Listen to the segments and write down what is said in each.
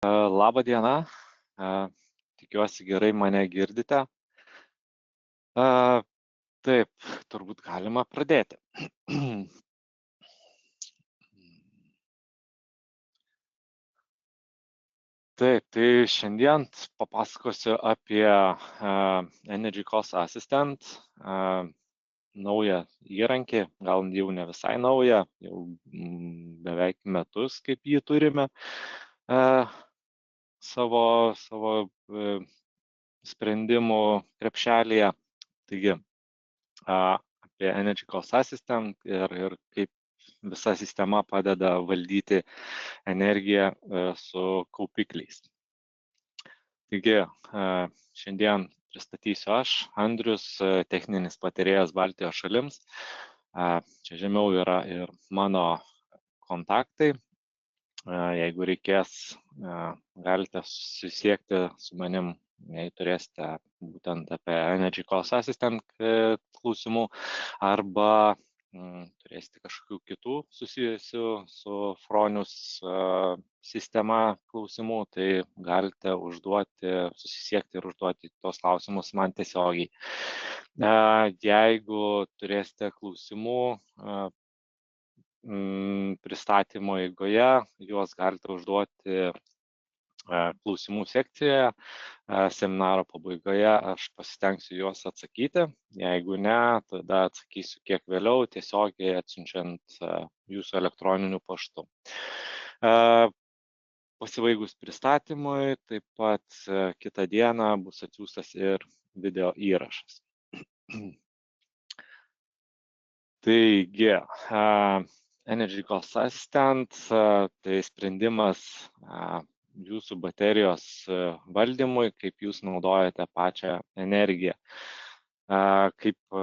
Labą dieną, tikiuosi gerai mane girdite. Taip, turbūt galima pradėti. Taip, tai šiandien papasakosiu apie Energy Cost Assistant, naują įrankį, gal jau ne visai naują, jau beveik metus, kaip jį turime savo sprendimų krepšelėje. Taigi, apie Energy Cost Assistant ir kaip visa sistema padeda valdyti energiją su kaupikliais. Taigi, šiandien pristatysiu aš, Andrius, techninis patarėjas Baltijos šalims. Čia žemiau yra ir mano kontaktai. Jeigu reikės, galite susisiekti su manim, jei turėsite būtent apie Energy Cost Assistant klausimų, arba turėsite kažkokių kitų susijusių su Fronius sistema klausimų, tai galite susisiekti ir užduoti tos klausimus man tiesiogiai. Jeigu turėsite klausimų pristatymo eigoje, juos galite užduoti klausimų sekcijoje. Seminaro pabaigoje aš pasistengsiu juos atsakyti. Jeigu ne, tada atsakysiu kiek vėliau, tiesiogiai atsiunčiant jūsų elektroniniu paštu. Pasibaigus pristatymui, taip pat kitą dieną bus atsiųstas ir video įrašas. Taigi, Energy Cost Assistant tai sprendimas jūsų baterijos valdymui, kaip jūs naudojate pačią energiją. Kaip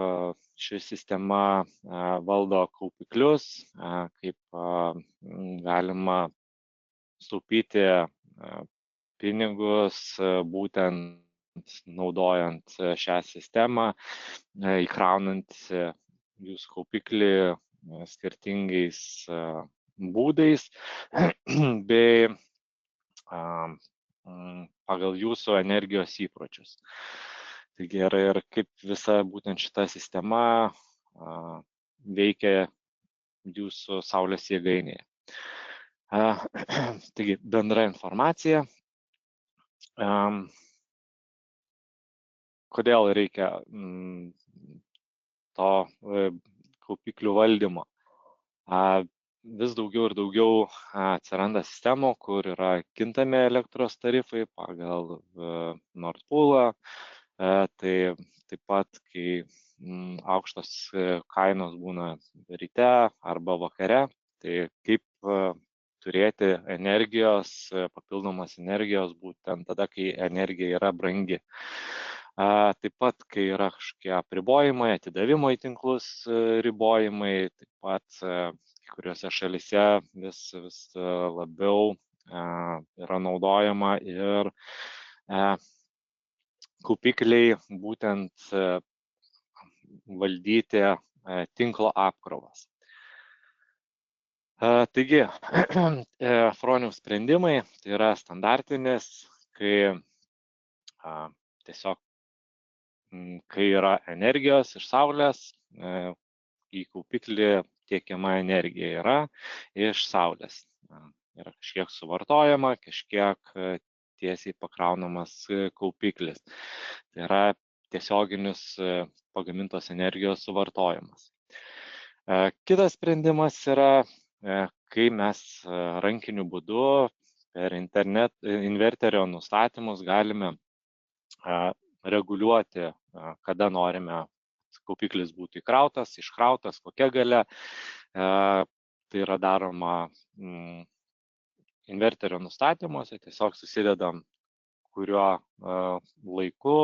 ši sistema valdo kaupiklius, kaip galima sutaupyti pinigus būtent naudojant šią sistemą, įkraunant jūsų kaupiklį skirtingais būdais bei pagal jūsų energijos įpročius. Taigi ir kaip visa būtent šita sistema veikia jūsų saulės jėgainėje. Taigi bendra informacija. Kodėl reikia to kaupiklių valdymo? Vis daugiau ir daugiau atsiranda sistemų, kur yra kintami elektros tarifai pagal Nord Pool'ą. Tai taip pat, kai aukštos kainos būna ryte arba vakare, tai kaip turėti energijos, papildomos energijos būtent tada, kai energija yra brangi. Taip pat, kai yra kažkokie apribojimai, atidavimo į tinklus ribojimai, taip pat kai kuriuose šalyse vis labiau yra naudojama ir kaupikliai būtent valdyti tinklo apkrovas. Taigi, Fronius sprendimai tai yra standartinis, kai tiesiog kai yra energijos iš saulės, į kaupiklį tiekiama energija yra iš saulės. Yra kažkiek suvartojama, kažkiek tiesiai pakraunamas kaupiklis. Tai yra tiesioginis pagamintos energijos suvartojimas. Kitas sprendimas yra, kai mes rankiniu būdu per inverterio nustatymus galime reguliuoti, kada norime kaupiklis būtų įkrautas, iškrautas, kokia galia. Tai yra daroma inverterio nustatymuose, tiesiog susidedam, kuriuo laiku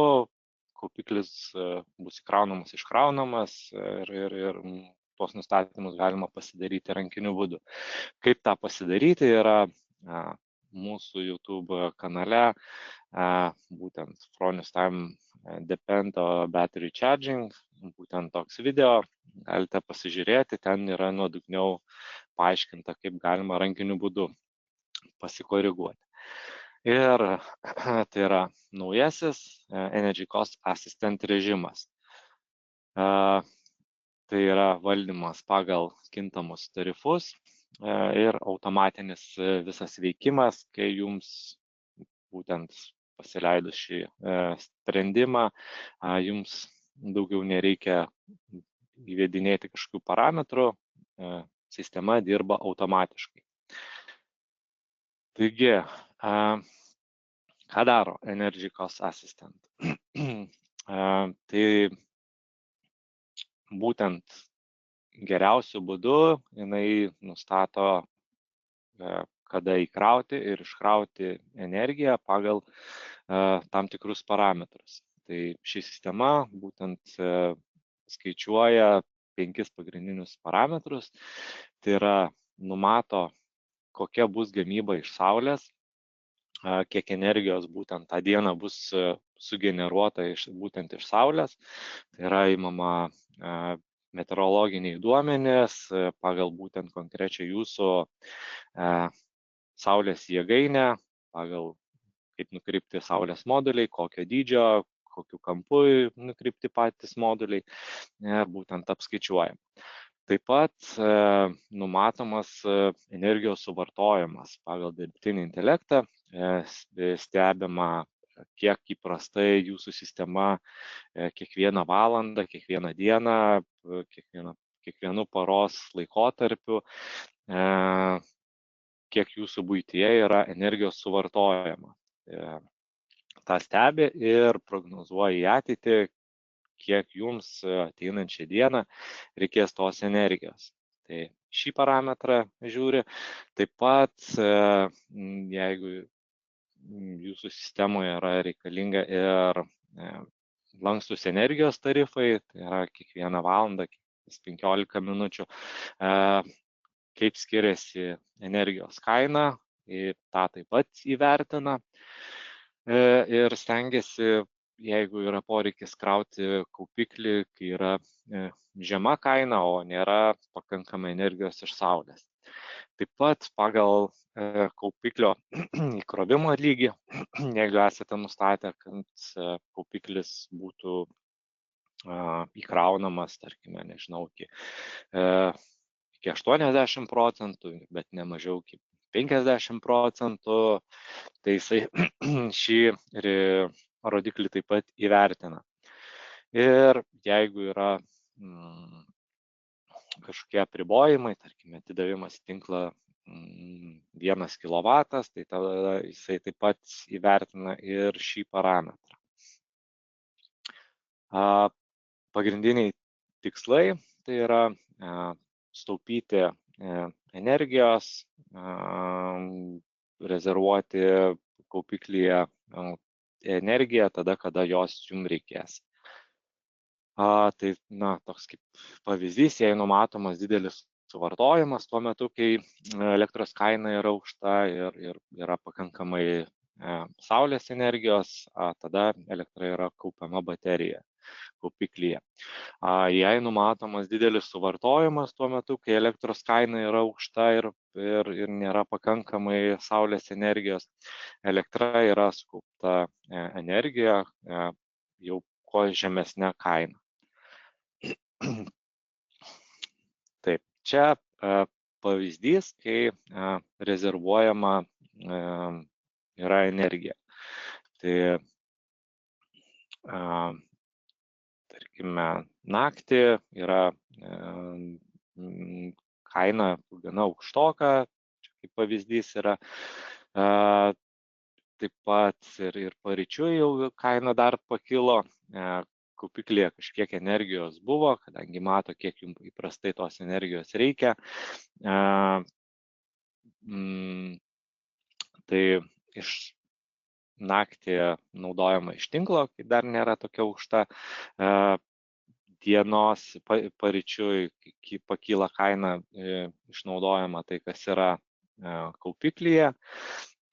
kaupiklis bus įkraunamas, iškraunamas ir tuos nustatymus galima pasidaryti rankiniu būdu. Kaip tą pasidaryti yra mūsų YouTube kanale, būtent Fronius Time Depend Battery Charging, būtent toks video, galite pasižiūrėti, ten yra nuodugniau paaiškinta, kaip galima rankiniu būdu pasikoreguoti. Ir tai yra naujasis Energy Cost Assistant režimas. Tai yra valdymas pagal kintamus tarifus ir automatinis visas veikimas, kai jums būtent pasileidus šį sprendimą, jums daugiau nereikia įvedinėti kažkokių parametrų, sistema dirba automatiškai. Taigi, ką daro Energy Cost Assistant? Tai būtent geriausiu būdu jinai nustato, kada įkrauti ir iškrauti energiją pagal tam tikrus parametrus. Tai ši sistema būtent skaičiuoja 5 pagrindinius parametrus. Tai yra numato, kokia bus gamyba iš saulės, kiek energijos būtent tą dieną bus sugeneruota būtent iš saulės. Tai yra įmama meteorologiniai duomenės pagal būtent konkrečią jūsų saulės jėgainę, pagal kaip nukreipti saulės moduliai, kokio dydžio, kokiu kampu nukreipti patys moduliai, būtent apskaičiuojam. Taip pat numatomas energijos suvartojimas pagal dirbtinį intelektą, stebima, kiek įprastai jūsų sistema kiekvieną valandą, kiekvieną dieną, kiekvienu paros laikotarpiu, kiek jūsų buityje yra energijos suvartojama. Ta stebi ir prognozuoja į ateitį, kiek jums ateinančią dieną reikės tos energijos. Tai šį parametrą žiūri. Taip pat, jeigu jūsų sistemoje yra reikalinga ir lankstus energijos tarifai, tai yra kiekvieną valandą, 15 minučių, kaip skiriasi energijos kaina, tą taip pat įvertina ir stengiasi, jeigu yra poreikis krauti kaupiklį, kai yra žema kaina, o nėra pakankamai energijos iš saulės. Taip pat pagal kaupiklio įkrovimo lygį, jeigu esate nustatę, kad kaupiklis būtų įkraunamas, tarkime, nežinau, iki 80%, bet ne mažiau kaip 50%, tai jisai šį rodiklį taip pat įvertina. Ir jeigu yra kažkokie apribojimai, tarkime, atidavimas į tinklą 1 kW, tai tada jisai taip pat įvertina ir šį parametrą. Pagrindiniai tikslai tai yra sutaupyti energijos, rezervuoti kaupiklyje energiją tada, kada jos jums reikės. Tai, toks kaip pavyzdys, jei numatomas didelis suvartojimas tuo metu, kai elektros kaina yra aukšta ir yra pakankamai saulės energijos, tada elektra yra kaupiama baterija, kaupiklyje. Jei numatomas didelis suvartojimas tuo metu, kai elektros kaina yra aukšta ir nėra pakankamai saulės energijos, elektra yra sukaupta energija jau kuo žemesnė kaina. Taip, čia pavyzdys, kai rezervuojama yra energija. Tai, tarkime, naktį yra kaina gana aukštoka, čia kaip pavyzdys yra. Taip pat ir paryčiui jau kaina dar pakilo. Kaupiklyje kažkiek energijos buvo, kadangi mato, kiek jums įprastai tos energijos reikia. Tai iš naktį naudojama iš tinklo, kai dar nėra tokia aukšta. Dienos paryčiui pakyla kaina, išnaudojama tai, kas yra kaupiklyje.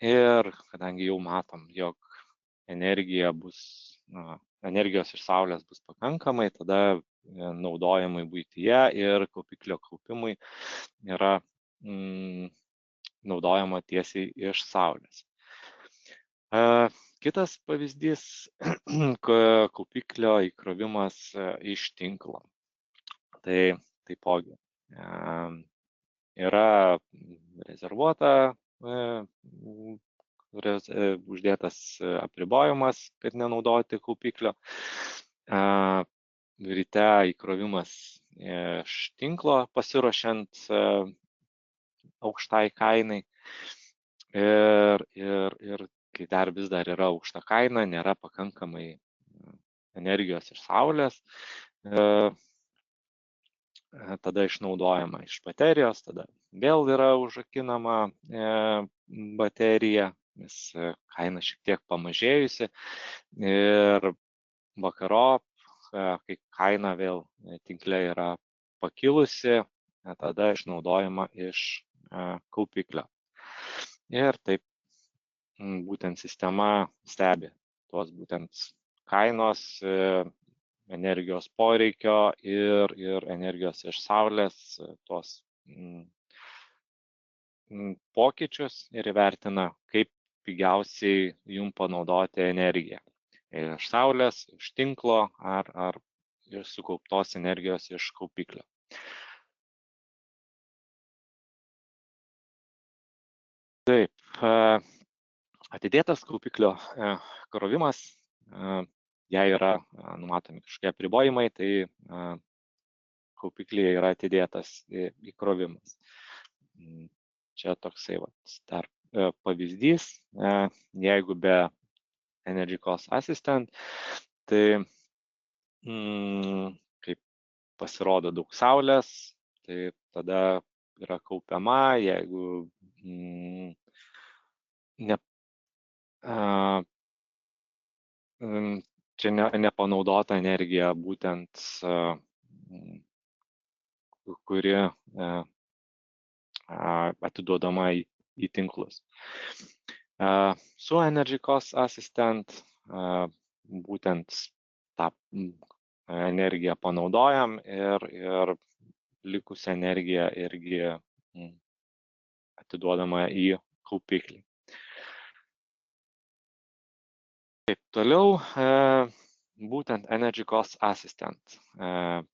Ir kadangi jau matom, jog energijos iš saulės bus pakankamai, tada naudojimui buityje ir kaupiklio kaupimui yra naudojama tiesiai iš saulės. Kitas pavyzdys – kaupiklio įkrovimas iš tinklo. Tai taipogi yra rezervuota, uždėtas apribojimas, kad nenaudoti kaupiklio. Ryte įkrovimas iš tinklo pasiruošiant aukštai kainai. Ir kai vis dar yra aukšta kaina, nėra pakankamai energijos iš saulės, tada išnaudojama iš baterijos, tada vėl yra užrakinama baterija, nes kaina šiek tiek pamažėjusi ir vakarop, kai kaina vėl tinkle yra pakilusi, tada išnaudojama iš kaupiklio. Ir taip būtent sistema stebi tuos būtent kainos, energijos poreikio ir energijos iš saulės, tuos pokyčius ir įvertina, kaip pigiausiai jums panaudoti energiją. Iš saulės, iš tinklo ar iš sukauptos energijos iš kaupiklio. Taip, atidėtas kaupiklio krovimas, jei yra numatomi kažkokie apribojimai, tai kaupiklyje yra atidėtas įkrovimas. Čia toksai dar pavyzdys, jeigu be Energy Cost Assistant, tai kaip pasirodo daug saulės, tai tada yra kaupiama, jeigu čia nepanaudota energija, būtent kuri atiduodama į tinklus. Su Energy Cost Assistant būtent tą energiją panaudojam ir likusią energiją irgi atiduodama į kaupiklį. Taip, toliau būtent Energy Cost Assistant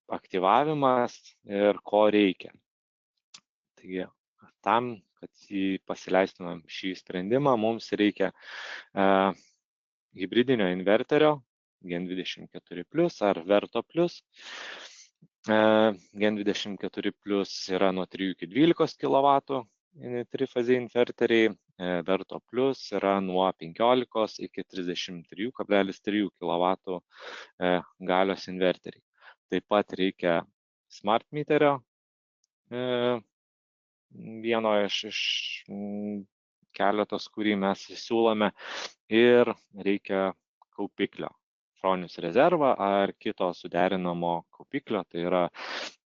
aktyvavimas ir ko reikia. Taigi, tam, kad pasileistumėm šį sprendimą, mums reikia hibridinio inverterio Gen24+ ar Verto+. Gen24+ yra nuo 3 iki 12 kW trifaziai inverteriai, Verto+ yra nuo 15 iki 33,3 kW galios inverteriai. Taip pat reikia smart meterio, vieno iš keletos, kurį mes siūlome, ir reikia kaupiklio, Fronius rezervą ar kito suderinamo kaupiklio, tai yra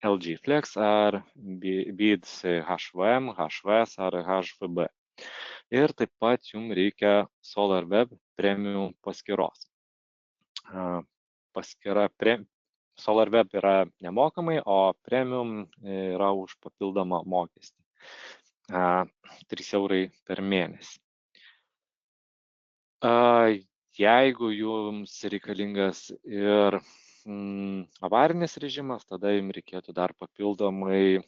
LG Flex ar BIDS HVM, HVS ar HVB. Ir taip pat jums reikia SolarWeb Premium paskyros. SolarWeb yra nemokamai, o Premium yra už papildomą mokestį. 3 eurai per mėnesį. Jeigu jums reikalingas ir avarinis režimas, tada jums reikėtų dar papildomai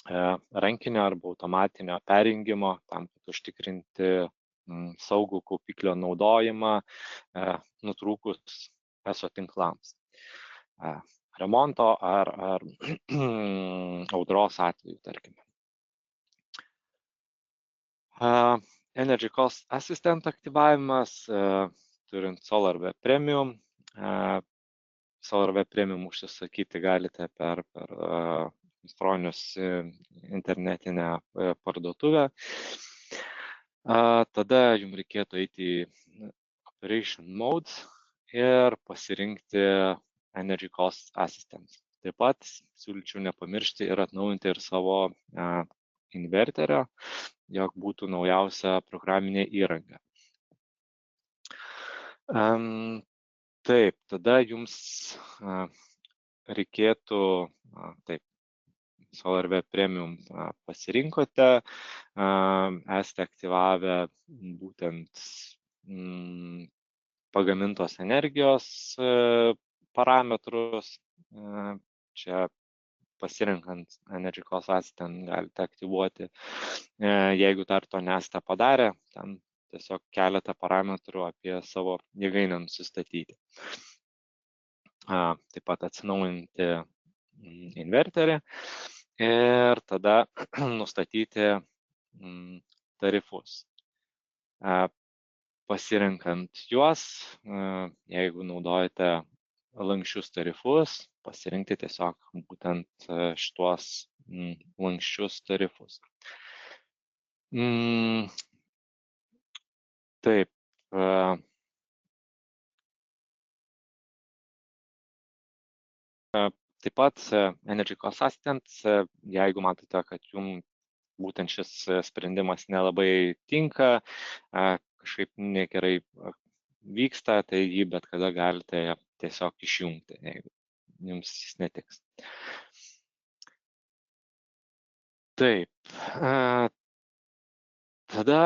rankinio arba automatinio perjungimo, tam, kad užtikrinti saugų kaupiklio naudojimą nutrūkus ESO tinklams. Remonto ar audros atveju, tarkime. Energy Cost Assistant aktyvavimas, turint SolarWeb Premium. SolarWeb Premium užsisakyti galite per Fronius internetinę parduotuvę. Tada jums reikėtų eiti į Operation Mode ir pasirinkti Energy Cost Assistant. Taip pat siūlyčiau nepamiršti ir atnaujinti ir savo inverterio, jog būtų naujausia programinė įranga. Taip, tada jums reikėtų, SolarWeb Premium pasirinkote, esate aktyvavę būtent pagamintos energijos parametrus. Čia pasirinkant Energy Cost Assistant galite aktyvuoti. Jeigu dar to nesate padarę, ten tiesiog keletą parametrų apie savo jėgainę nusistatyti. Taip pat atsinaujinti inverterį ir tada nustatyti tarifus. Pasirinkant juos, jeigu naudojate lanksčius tarifus, pasirinkti tiesiog būtent šitos lanksčius tarifus. Taip. Taip pat Energy Cost Assistant, jeigu matote, kad jums būtent šis sprendimas nelabai tinka, kažkaip negerai vyksta, tai jį bet kada galite tiesiog išjungti, jeigu jums jis netiks. Taip. Tada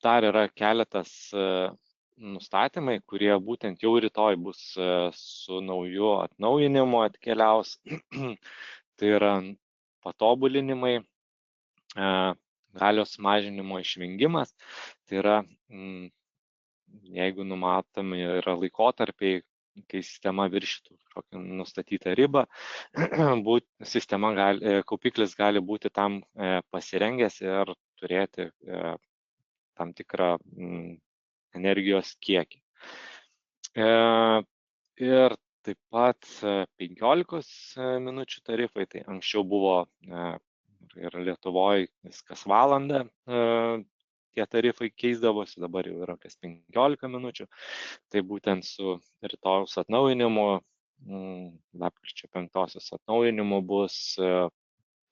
dar yra keletas nustatymai, kurie būtent jau rytoj bus su nauju atnaujinimu atkeliaus. Tai yra patobulinimai, galios mažinimo išvengimas. Tai yra, jeigu numatomi yra laikotarpiai, kai sistema viršytų kažkokią nustatytą ribą, kaupiklis gali būti tam pasirengęs ir turėti tam tikrą energijos kiekį. Ir taip pat 15 minučių tarifai, tai anksčiau buvo ir Lietuvoje kas valandą tie tarifai keisdavosi, dabar jau yra kas 15 minučių. Tai būtent su rytojaus atnaujinimu, lapkričio 5-osios atnaujinimu bus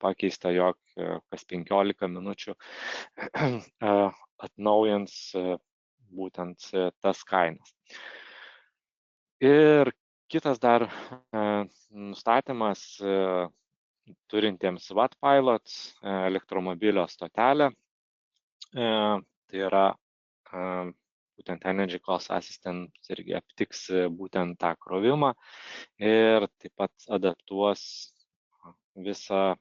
pakeista, jog kas 15 minučių atnaujins būtent tas kainas. Ir kitas dar nustatymas turintiems Wattpilot elektromobilio stotelę. Tai yra būtent Energy Cost Assistant irgi aptiks būtent tą krovimą ir taip pat adaptuos visą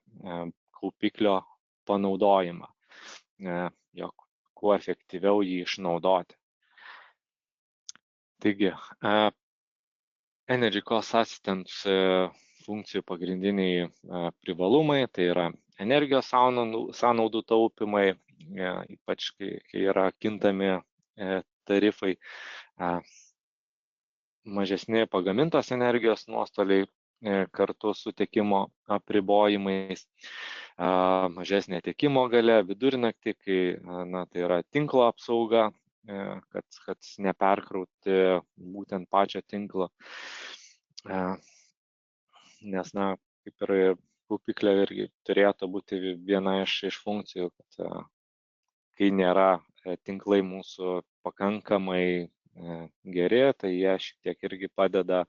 kaupiklio panaudojimą, jog kuo efektyviau jį išnaudoti. Taigi, Energy Cost Assistant funkcijų pagrindiniai privalumai, tai yra energijos sąnaudų taupymai, ypač kai yra kintami tarifai, mažesni pagamintos energijos nuostoliai kartu su tiekimo apribojimais, mažesnė tiekimo galia vidurnaktį, kai tai yra tinklo apsauga, kad neperkrauti būtent pačio tinklo, nes kaip ir kaupiklė irgi turėtų būti viena iš funkcijų, kad kai nėra tinklai mūsų pakankamai geri, tai jie šiek tiek irgi padeda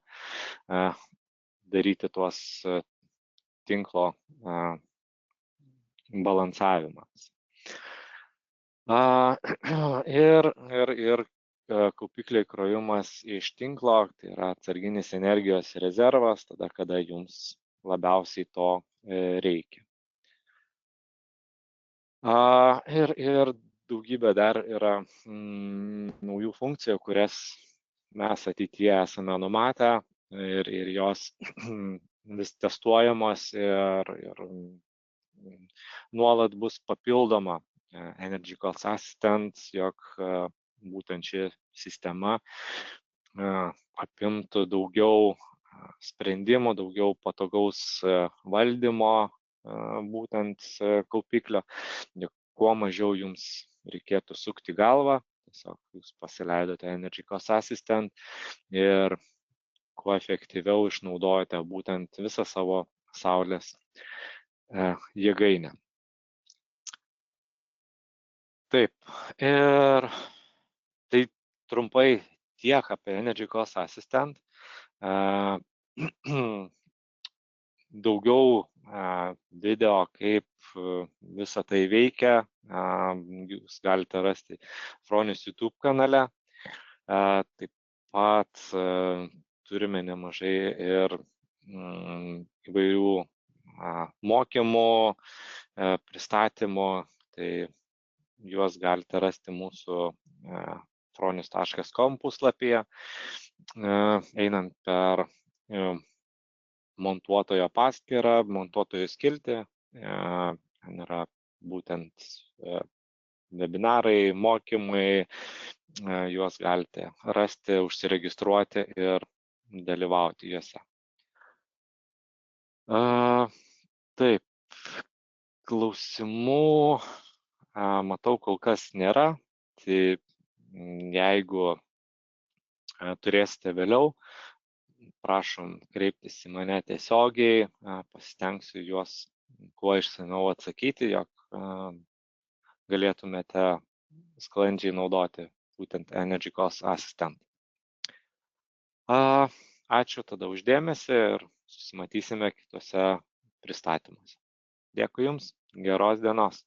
daryti tuos tinklo balansavimas. Ir kaupikliai krovimas iš tinklo, tai yra atsarginis energijos rezervas, tada, kada jums labiausiai to reikia. Ir daugybė dar yra naujų funkcijų, kurias mes ateityje esame numatę ir jos vis testuojamos ir nuolat bus papildoma Energy Cost Assistant, jog būtent ši sistema apimtų daugiau sprendimų, daugiau patogaus valdymo būtent kaupiklio, kuo mažiau jums reikėtų sukti galvą, tiesiog jūs pasileidote Energy Cost Assistant ir kuo efektyviau išnaudojate būtent visą savo saulės jėgainę. Taip, ir tai trumpai tiek apie Energy Cost Assistant. Daugiau video, kaip visa tai veikia, jūs galite rasti Fronius YouTube kanale. Taip pat turime nemažai ir įvairių mokymų, pristatymų, tai juos galite rasti mūsų fronius.com puslapyje, einant per montuotojo paskyrą, montuotojo skiltį, ten yra būtent webinarai, mokymai, juos galite rasti, užsiregistruoti ir dalyvauti juose. Taip, klausimų matau kol kas nėra, tai jeigu turėsite vėliau, prašom kreiptis į mane tiesiogiai, pasistengsiu juos kuo išsamiau atsakyti, jog galėtumėte sklandžiai naudoti būtent Energy Cost Assistant. Ačiū tada uždėmesį ir susimatysime kitose pristatymuose. Dėkui Jums, geros dienos.